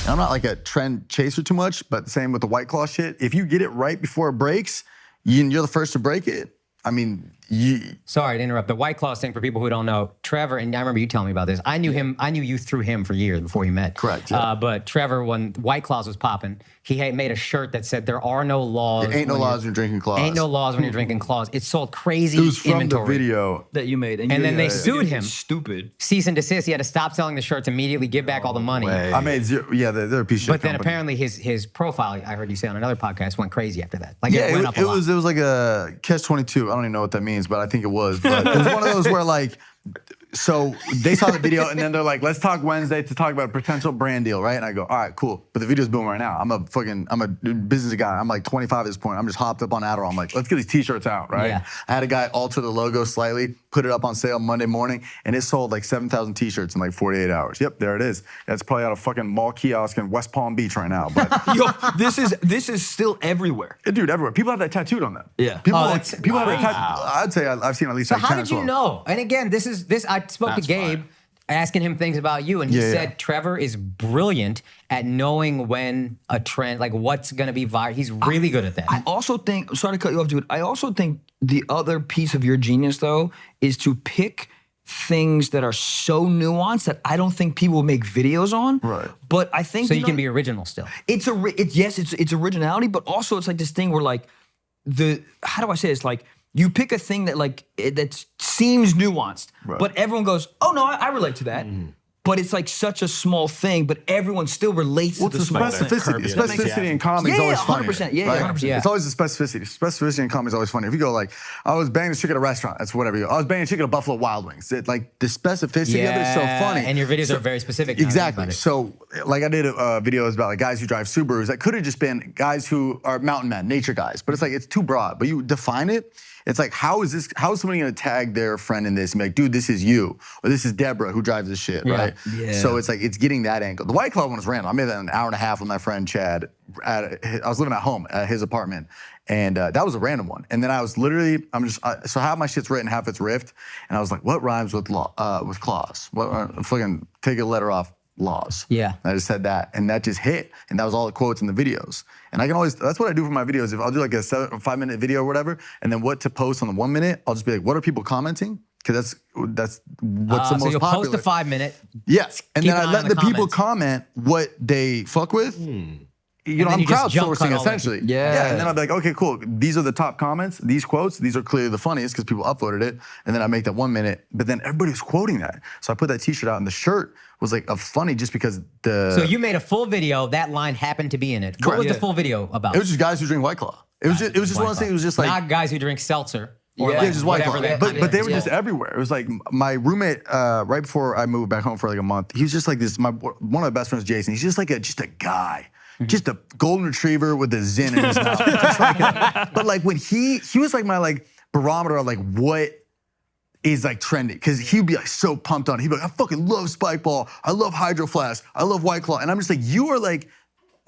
And I'm not like a trend chaser too much, but same with the White Claw shit. If you get it right before it breaks, you're the first to break it. I mean, Sorry to interrupt. The White Claw thing, for people who don't know, Trevor, and I remember you telling me about this. I knew you through him for years before you met. Correct. Yeah. But Trevor, when White Claws was popping, he had made a shirt that said, "There are no laws. Ain't no laws when you're drinking Claws. Ain't no laws when you're drinking Claws." It sold crazy It was from inventory. the video. that you made. And then they sued him. Stupid. Cease and desist. He had to stop selling the shirts, immediately give back all the money. I made zero. Yeah, they're a piece of shit But then company. apparently his profile, I heard you say on another podcast, went crazy after that. Like Yeah, it went up a lot. was like a catch-22. I don't even know what that means, but I think it was. But it was one of those where like, so they saw the video and then they're like, let's talk Wednesday to talk about a potential brand deal, right? And I go, all right, cool. But the video's booming right now. I'm a business guy. I'm like 25 at this point. I'm just hopped up on Adderall. I'm like, let's get these t-shirts out, right? Yeah. I had a guy alter the logo slightly, put it up on sale Monday morning, and it sold like 7,000 t-shirts in like 48 hours. Yep, there it is. That's probably out of fucking mall kiosk in West Palm Beach right now. But Yo, this is still everywhere. dude, everywhere. People have that tattooed on them. Yeah. People, Oh, that's people have that crazy. tattooed. I'd say I've seen at least So like how 10 did or you 12. know? And again, this. I spoke to Gabe, asking him things about you, and he Yeah, said yeah. Trevor is brilliant at knowing when a trend, like what's gonna be viral. He's really good at that. I also think, sorry to cut you off, dude. I also think the other piece of your genius, though, is to pick things that are so nuanced that I don't think people make videos on. Right. But I think so you can be original still. It's it's originality, but also it's like this thing where like how do I say this? Like you pick a thing that like that seems nuanced, Right. but everyone goes, oh no, I relate to that. But it's like such a small thing, but everyone still relates Well, to it's the the small thing. specificity. The specificity in comedy is Yeah, always 100%. funny. Yeah, 100%. Yeah. It's always the specificity. Specificity in comedy is always funny. If you go like, I was banging the chick at a restaurant, that's whatever you go. I was banging a chick at a Buffalo Wild Wings. Like the specificity of it is so funny. And your videos are very specific. now that I think Exactly. about it. So, like I did videos about like guys who drive Subarus that could have just been guys who are mountain men, nature guys. But it's like it's too broad. But you define it. It's like how is somebody gonna tag their friend in this and be like, dude, this is you, or this is Deborah who drives this shit, right? Yeah. So it's like it's getting that angle. The White Claw one was random. I made that in an hour and a half with my friend Chad. I was living at home at his apartment, and that was a random one. And then I was literally, so half my shit's written, half it's riffed, and I was like, what rhymes with claws? What fucking take a letter off. Laws. Yeah. And I just said that, and that just hit, and that was all the quotes in the videos. And I can always, that's what I do for my videos. If I'll do like a 5-minute video or whatever, and then what to post on the 1 minute, I'll just be like, what are people commenting? Because that's what's the So most you'll popular. post a 5-minute. Yes, and Keep then an I eye let on the the people comments. comment what they fuck with. You know, then I'm you just jump cut crowdsourcing all that. essentially. Yeah. And then I'll be like, okay, cool. These are the top comments. These quotes. These are clearly the funniest because people upvoted it. And then I make that 1 minute. But then everybody was quoting that. So I put that T-shirt out, and the shirt was like a funny just because the. So you made a full video. That line happened to be in it. What Correct. was the Yeah. full video about? It was just guys who drink White Claw. It was just one of those things. It was just like. not guys who drink seltzer. Or Yeah, like Yeah, just White whatever Claw. that- But they were yeah. just everywhere. It was like my roommate, right before I moved back home for like a month, he was just like this, one of my best friends, Jason, he's just like a guy. Just a golden retriever with a zin in his mouth. Just like but like when he was like my like barometer of like what is like trendy. Because he'd be like so pumped on it. He'd be like, I fucking love Spike Ball. I love Hydro Flask. I love White Claw. And I'm just like, you are like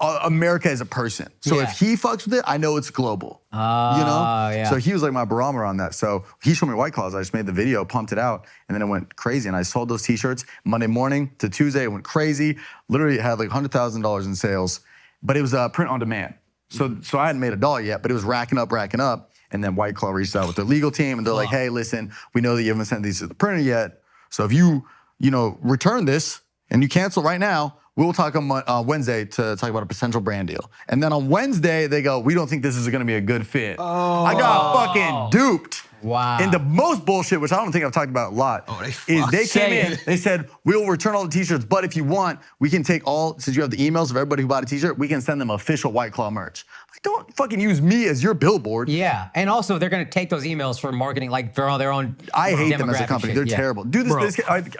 America as a person. So Yeah. if he fucks with it, I know it's global. You know? yeah. So he was like my barometer on that. So he showed me White Claws. I just made the video, pumped it out, and then it went crazy. And I sold those t-shirts Monday morning to Tuesday. It went crazy. Literally it had like $100,000 in sales, but it was print on demand. So I hadn't made $1 yet, but it was racking up. And then White Claw reached out with their legal team, and they're like, hey, listen, we know that you haven't sent these to the printer yet. So if you return this and you cancel right now, we'll talk on Wednesday to talk about a potential brand deal. And then on Wednesday, they go, we don't think this is gonna be a good fit. I got fucking duped. Wow. And the most bullshit, which I don't think I've talked about a lot, is they came in, they said, we'll return all the t-shirts, but if you want, we can take since you have the emails of everybody who bought a t-shirt, we can send them official White Claw merch. Like, don't fucking use me as your billboard. Yeah, and also they're gonna take those emails for marketing, like for all their own. I hate them as a demographic company. shit. They're Yeah. terrible. Dude,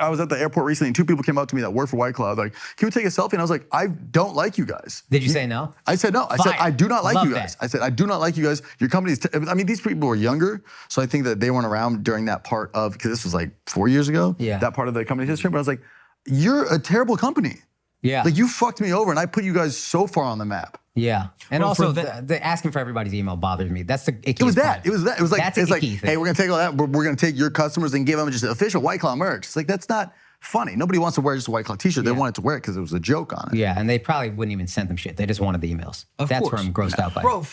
I was at the airport recently, and 2 people came up to me that work for White Claw. I was like, can we take a selfie? And I was like, I don't like you guys. Did you say no? I said no. I said, Fire. I do not like Love you guys. that. I said, I do not like you guys. Your company's, I mean, these people were younger, so I think that they weren't around during that part of, because this was like 4 years ago, Yeah. that part of the company's history. But I was like, you're a terrible company. Yeah. Like, you fucked me over, and I put you guys so far on the map. Yeah, and Well, also for the asking for everybody's email bothers me. That's the icky. It was that. It was like, That's it's an like, icky thing. hey, we're gonna take all that. We're gonna take your customers and give them just official White Claw merch. It's like, that's not funny. Nobody wants to wear just a White Claw t-shirt. They wanted to wear it because it was a joke on it. Yeah, and they probably wouldn't even send them shit. They just wanted the emails. That's course. where I'm grossed out by. Bro,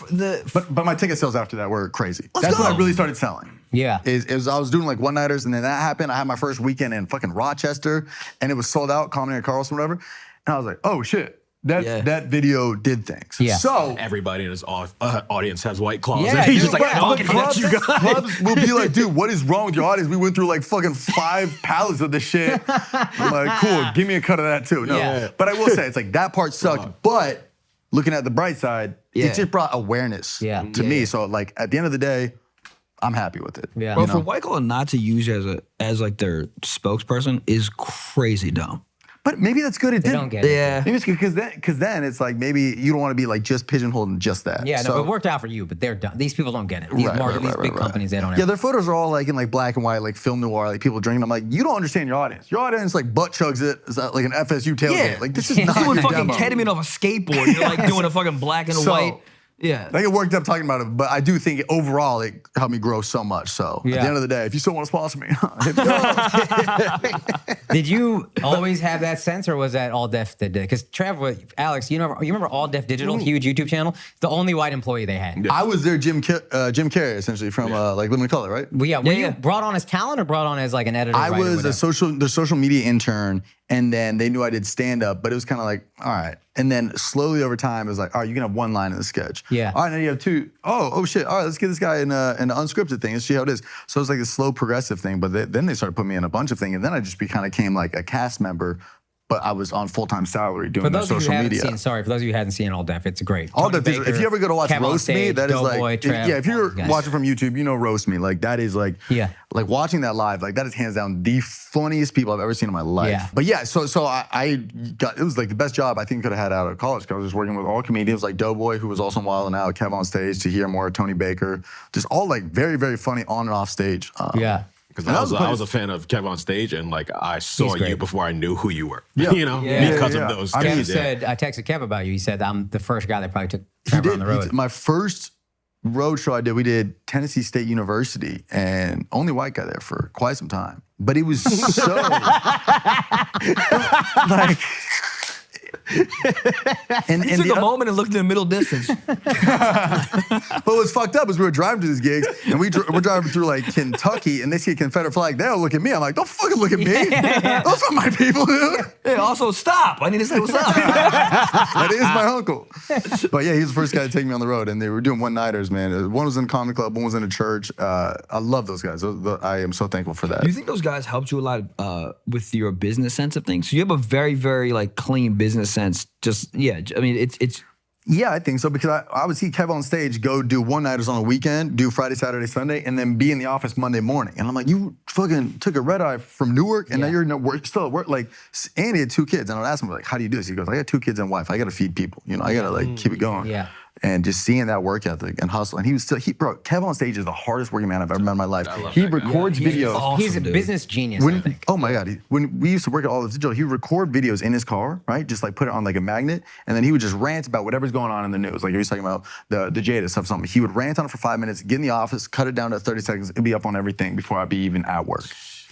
But my ticket sales after that were crazy. Let's That's when go. I really started selling. Yeah. Is I was doing like one-nighters, and then that happened. I had my first weekend in fucking Rochester, and it was sold out, Comedy at Carlson, whatever. And I was like, oh shit, that video did things. Yeah. So Everybody in his audience has White Claws. Yeah, He's dude, just like, right. no, that's you guys. clubs will be like, dude, what is wrong with your audience? We went through like fucking 5 pallets of this shit. I'm like, cool, give me a cut of that too. No, Yeah. but I will say, it's like that part sucked. But looking at the bright side, Yeah. it just brought awareness Yeah. to me. So like at the end of the day, I'm happy with it. Yeah. Bro, You for White Claw not to use you as like their spokesperson is crazy dumb. But maybe that's good. It They didn't. don't get it. Yeah. Maybe it's good because then it's like maybe you don't want to be like just pigeonholed in just that. Yeah, no, So- it worked out for you, but they're done. These people don't get it. These these big companies, they don't. Yeah, their photos are all like in like black and white, like film noir, like people drinking. I'm like, you don't understand your audience. Your audience like butt chugs it. It's like an FSU tailgate. Yeah. Like this is not Doing your fucking demo. ketamine off a skateboard. You're like doing a fucking black and So- white. Yeah. I get worked up talking about it, but I do think overall it helped me grow so much. So at Yeah. the end of the day, if you still want to sponsor me, hit me up. Did you always have that sense, or was that All Def that did? Because Trevor, Alex, you remember All Def Digital, huge YouTube channel, the only white employee they had. I was their Jim Carrey essentially from like Living in Color, right? Well, yeah, were you yeah. brought on as talent or brought on as like an editor? I writer, was whatever? the social media intern, and then they knew I did stand up, but it was kind of like, all right. And then slowly over time, it was like, all right, you can have one line in the sketch. Yeah. All right, now you have 2. Oh shit. All right, let's get this guy in an unscripted thing. Let's see how it is. So it was like a slow progressive thing, but then they started putting me in a bunch of things, and then I just kind of came like a cast member, but I was on full-time salary doing For the those of you who social haven't media. seen, sorry, for those of you who haven't seen All Def, it's great. All Tony Def Digital. If Baker, you ever go to watch Kevin on Roast Me, Stage, that is Doughboy, like, Trev, if all you're those guys. watching from YouTube, you know Roast Me. Like that is like, Yeah. like watching that live, like that is hands down the funniest people I've ever seen in my life. Yeah. But yeah, so I got, it was like the best job I think could have had out of college because I was just working with all comedians like Doughboy, who was also in Wild 'N Out, Kev on Stage, to hear more, Tony Baker, just all like very, very funny on and off stage. Yeah. Because And I was a fan of Kev on Stage, and like I saw He's great. you before I knew who you were. Yeah. You know, Yeah. because Yeah, of yeah. those. I mean, Kev things, yeah. said, I texted Kev about you. He said, I'm the first guy that probably took He Trevor did, on the he road. did- my first road show I did, we did Tennessee State University, and only white guy there for quite some time. But it was so like. And He took the a moment and looked in the middle distance. But what's fucked up is we were driving to these gigs, and we're driving through like Kentucky, and they see a Confederate flag. They don't look at me. I'm like, don't fucking look at me. Those are my people, dude. Hey, also stop. I need to say what's up. That is my uncle. But yeah, he was the first guy to take me on the road, and they were doing one-nighters, man. One was in a comedy club, one was in a church. I love those guys. I am so thankful for that. Do you think those guys helped you a lot with your business sense of things? So you have a very, very like clean business sense. Just yeah, I mean it's Yeah, I think so because I would see Kev on Stage go do one-nighters on a weekend, do Friday, Saturday, Sunday, and then be in the office Monday morning. And I'm like, you fucking took a red eye from Newark, and now you're still at work. Like, Andy had 2 kids, and I would ask him like, how do you do this? He goes, I got 2 kids and a wife. I got to feed people. You know, I got to like keep it going. Yeah. And just seeing that work ethic and hustle, and bro, Kev on Stage is the hardest working man I've ever met in my life. He records videos. awesome, He's a dude. business genius, I think. Oh my God. When we used to work at All This Digital, he would record videos in his car, right? Just like put it on like a magnet. And then he would just rant about whatever's going on in the news. Like he was talking about the Jada stuff, something. He would rant on it for 5 minutes, get in the office, cut it down to 30 seconds, and be up on everything before I'd be even at work.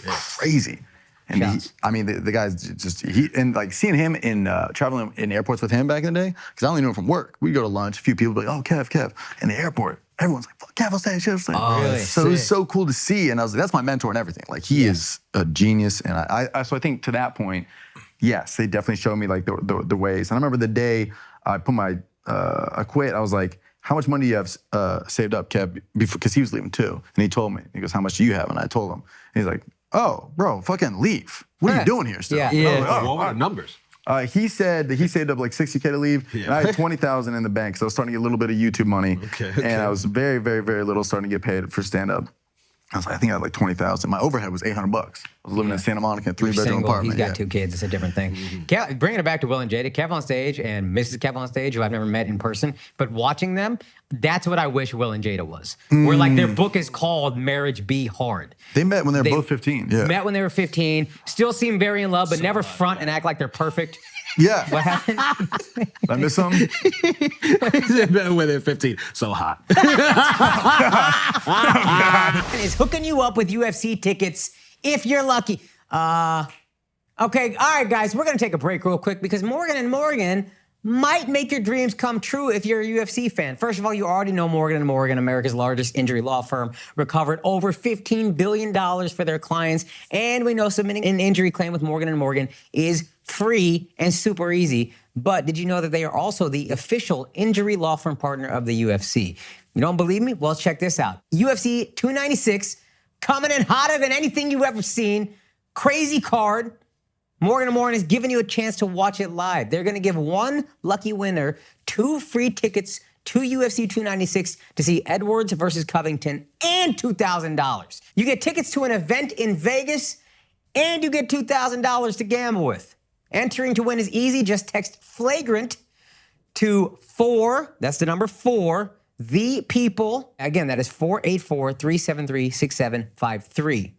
Crazy. And Shouts. the guy's just, and like seeing him in, traveling in airports with him back in the day, because I only knew him from work. We'd go to lunch, a few people would be like, oh, Kev. In the airport, everyone's like, fuck, Kev on Stage, Kev on Stage. Oh, really? So it was so cool to see. And I was like, that's my mentor and everything. Like he is a genius. And so I think to that point, yes, they definitely showed me like the ways. And I remember the day I put I quit, I was like, how much money do you have saved up, Kev? Because he was leaving too. And he told me, he goes, how much do you have? And I told him. And he's like, oh, bro, fucking leave. What are you doing here still? Yeah. And I was Yeah. like, What were the numbers? he said that he saved up like $60K to leave, and I had $20,000 in the bank, so I was starting to get a little bit of YouTube money. Okay. And I was very, very, very little starting to get paid for stand-up. I was like, I think I had like $20,000. My overhead was $800. I was living in Santa Monica, in a 3-bedroom Single, apartment. he's got 2 kids. It's a different thing. Bringing it back to Will and Jada, Kev on Stage and Mrs. Kev on Stage, who I've never met in person, but watching them, that's what I wish Will and Jada was. Where like their book is called Marriage Be Hard. They met when they were They both 15. Yeah. Met when they were 15, still seem very in love, but never front and act like they're perfect. Yeah. What happened? Did I miss something? When they're 15, so hot. Is hooking you up with UFC tickets if you're lucky. Okay, all right, guys, we're going to take a break real quick because Morgan & Morgan might make your dreams come true if you're a UFC fan. First of all, you already know Morgan & Morgan, America's largest injury law firm, recovered over $15 billion for their clients. And we know submitting an injury claim with Morgan & Morgan is free and super easy. But did you know that they are also the official injury law firm partner of the UFC? You don't believe me? Well, check this out. UFC 296, coming in hotter than anything you've ever seen. Crazy card. Morgan & Morgan is giving you a chance to watch it live. They're going to give one lucky winner 2 free tickets to UFC 296 to see Edwards versus Covington and $2,000. You get tickets to an event in Vegas and you get $2,000 to gamble with. Entering to win is easy. Just text flagrant to 4, that's the number 4, the people. Again, that is 484-373-6753.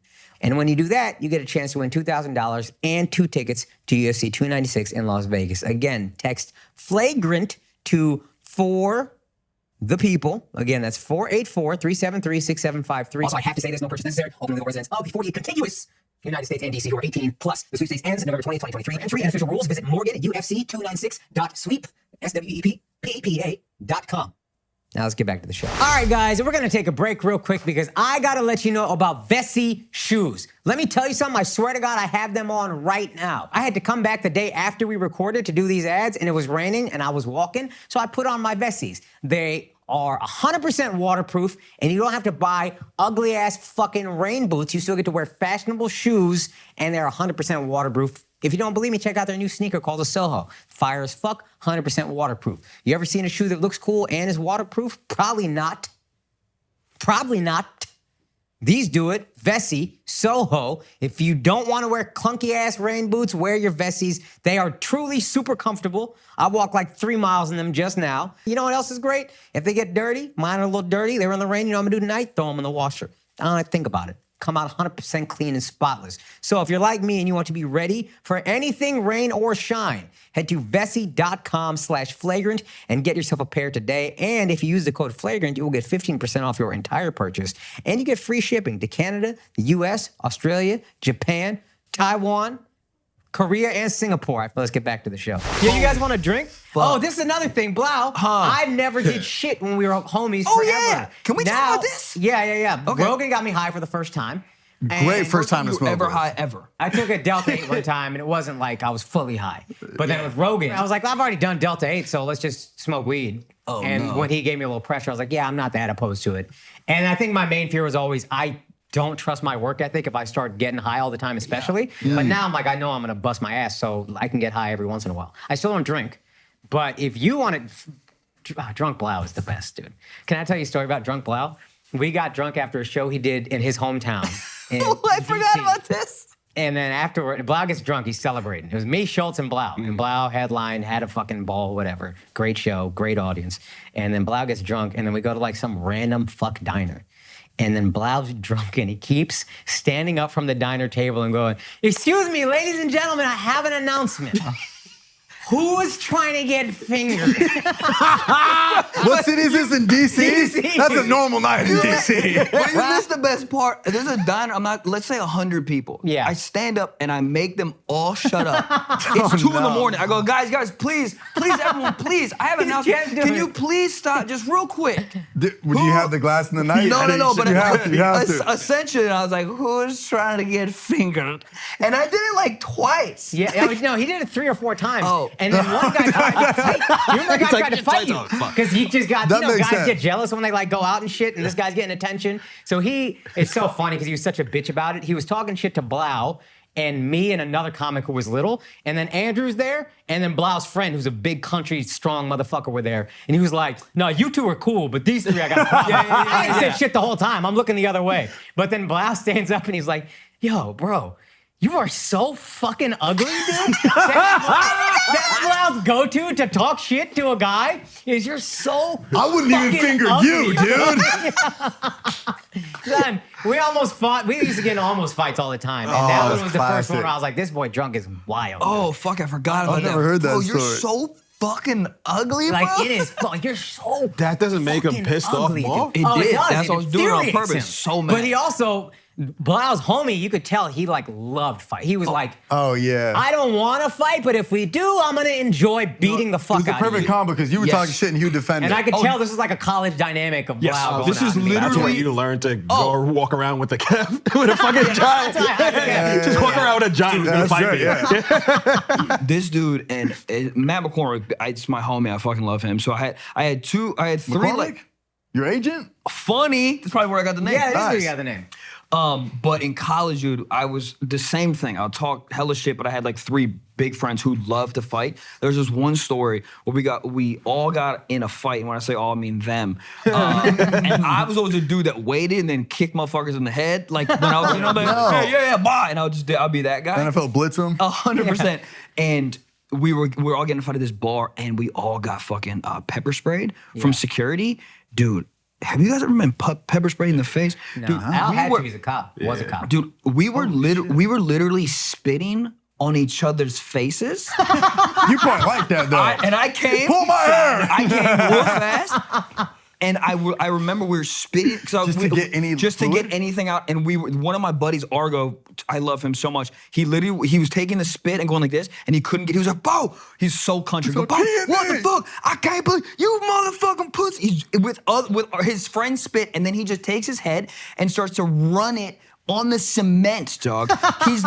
And when you do that, you get a chance to win $2,000 and 2 tickets to UFC 296 in Las Vegas. Again, text flagrant to 4 the people. Again, that's 484-373-6753. Also, I have to say there's no purchase necessary. Open legal residence of the 48 contiguous United States and DC who are 18 plus. The sweepstakes ends November 20, 2023. Entry and official rules. Visit morganufc296.sweep.com. Now let's get back to the show. All right, guys, we're gonna take a break real quick because I gotta let you know about Vessi shoes. Let me tell you something, I swear to God, I have them on right now. I had to come back the day after we recorded to do these ads and it was raining and I was walking, so I put on my Vessis. They are 100% waterproof and you don't have to buy ugly ass fucking rain boots. You still get to wear fashionable shoes and they're 100% waterproof. If you don't believe me, check out their new sneaker called the Soho. Fire as fuck, 100% waterproof. You ever seen a shoe that looks cool and is waterproof? Probably not. Probably not. These do it. Vessi, Soho. If you don't want to wear clunky ass rain boots, wear your Vessis. They are truly super comfortable. I walked like 3 miles in them just now. You know what else is great? If they get dirty, mine are a little dirty, they were in the rain, you know what I'm gonna do tonight? Throw them in the washer. I don't have to think about it. Come out 100% clean and spotless. So if you're like me and you want to be ready for anything, rain or shine, head to vessi.com/flagrant and get yourself a pair today. And if you use the code flagrant, you will get 15% off your entire purchase. And you get free shipping to Canada, the US, Australia, Japan, Taiwan, Korea, and Singapore. Let's get back to the show. Yeah, you guys want a drink? Oh, this is another thing, Blau. I never did shit when we were homies Oh, forever. yeah. Can we talk about this? Yeah. Okay. Rogan got me high for the first time. Great And first time to You smoke. ever with. high ever? I took a Delta 8 one time, and it wasn't like I was fully high. But then with Rogan, I was like, I've already done Delta 8, so let's just smoke weed. Oh, and no. when he gave me a little pressure, I was like, yeah, I'm not that opposed to it. And I think my main fear was always, I don't trust my work ethic if I start getting high all the time, especially. But now I'm like, I know I'm gonna bust my ass, so I can get high every once in a while. I still don't drink, but if you want it, Drunk Blau is the best, dude. Can I tell you a story about Drunk Blau? We got drunk after a show he did in his hometown. in Oh, I forgot DC. about this. And then afterward, Blau gets drunk, he's celebrating. It was me, Schultz, and Blau. And Blau headline, had a fucking ball, whatever. Great show, great audience. And then Blau gets drunk, and then we go to like some random fuck diner. And then Blau's drunk, and he keeps standing up from the diner table and going, "Excuse me, ladies and gentlemen, I have an announcement. Who is trying to get fingered?" What city is this in DC? DC. That's a normal night in DC. But isn't this the best part? There's a diner, let's say 100 people. Yeah. I stand up and I make them all shut up. It's 2 in the morning. I go, guys, please, everyone, please. I have an announcement. can't do Can it. you please stop just real quick? Would you have the glass in the night? No, but you have to. You have to. essentially, I was like, who's trying to get fingered? And I did it like twice. Yeah, no, he did it 3 or 4 times. Oh. And then one guy tried to fight. You remember a guy tried to fight you? "Oh, fuck." Because he just got, That you know, makes guys sense. get jealous when they like go out and shit, and this guy's getting attention. So it's so funny because he was such a bitch about it. He was talking shit to Blau and me and another comic who was little. And then Andrew's there, and then Blau's friend, who's a big country strong motherfucker, were there. And he was like, "No, you two are cool, but these 3 I got a problem." I ain't said shit the whole time. I'm looking the other way. But then Blau stands up and he's like, "Yo, bro, you are so fucking ugly, dude." That's Blau's go-to to talk shit to a guy is you're so I wouldn't even fucking finger ugly. you, dude. Son, we almost fought. We used to get in almost fights all the time. And that one that's was the first one classic. where I was like, this boy drunk is wild. Oh, fuck, I forgot about that. never heard that Bro, you're story. so fucking ugly, Like, bro. it is, like, you're so That doesn't make him fucking pissed off ugly, more? dude. It did. does. That's what I was doing on infuriates purpose. him. So mad. But he also, Blau's homie, you could tell he like loved fight. He was like, Oh yeah. I don't want to fight, but if we do, I'm gonna enjoy beating the it fuck was the out of perfect you. combo because you were Yes. talking shit and he would defend And it. I could tell this is like a college dynamic of Blau going this is on. literally- That's when you learn to go walk around with a Kev, with a fucking giant. That's right. Yeah. Just walk around with a giant who's gonna That's fight right, me. yeah. This dude and Matt McCormick, it's my homie. I fucking love him. So I had three McCormick? like Your agent? funny. That's probably where I got the name. Yeah, it is where you Nice. got the name. But in college, dude, I was the same thing. I'll talk hella shit, but I had like 3 big friends who loved to fight. There's this one story where we all got in a fight, and when I say all, I mean them. And I was always a dude that waited and then kicked motherfuckers in the head, like when I was, like, yeah, bye, and I'll be that guy. NFL blitz room? 100%. And we were all getting in a fight at this bar, and we all got fucking pepper sprayed from security, dude. Have you guys ever been pepper sprayed in the face? No, Dude, Al we had were- to. He's a cop. Was a cop. Dude, we were literally spitting on each other's faces. You probably like that though. I came. Pull my hair. I came real fast. And I remember we were spitting Just to get any just to fluid? get anything out. And we were one of my buddies, Argo. I love him so much. He was taking the spit and going like this, and he couldn't get. He was like, "Bo," he's so country. Go, like, "Bo, "Damn what the it." fuck? I can't believe you, motherfucking pussy." He's with his friend spit, and then he just takes his head and starts to run it on the cement, dog. He's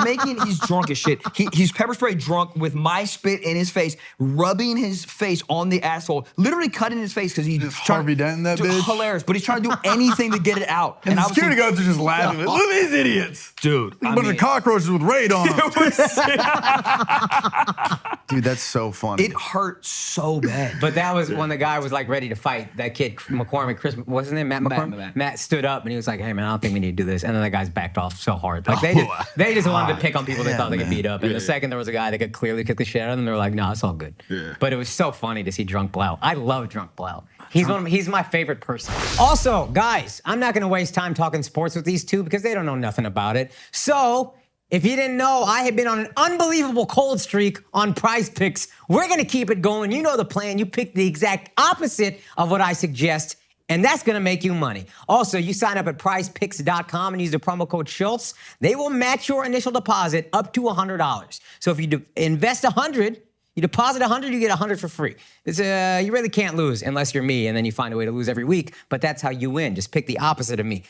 drunk as shit. He's pepper spray drunk with my spit in his face, rubbing his face on the asphalt, literally cutting his face because he's Just Harvey Dent that Dude, bitch? hilarious. But he's trying to do anything to get it out. And the I was security like, guards are just laughing. Look at these idiots. dude, A bunch of cockroaches with Raid on them. Dude, that's so funny. it hurt so bad. But that was when the guy was like ready to fight. That kid, McCormick, Chris, what's his name? Matt McCormick? Matt stood up and he was like, hey man, I don't think we need to do this. And then the guys backed off so hard. Like they just wanted to pick on people they thought they could beat up. And the second there was a guy that could clearly kick the shit out of them, they were like, no, it's all good. Yeah. But it was so funny to see Drunk Blau. I love Drunk Blau. He's my favorite person. Also, guys, I'm not gonna waste time talking sports with these two because they don't know nothing about it. So if you didn't know, I have been on an unbelievable cold streak on Prize Picks. We're gonna keep it going. You know the plan. You pick the exact opposite of what I suggest, and that's gonna make you money. Also, you sign up at prizepicks.com and use the promo code Schultz. They will match your initial deposit up to $100. So if you invest $100, you deposit $100, you get $100 for free. You really can't lose unless you're me, and then you find a way to lose every week, but that's how you win. Just pick the opposite of me.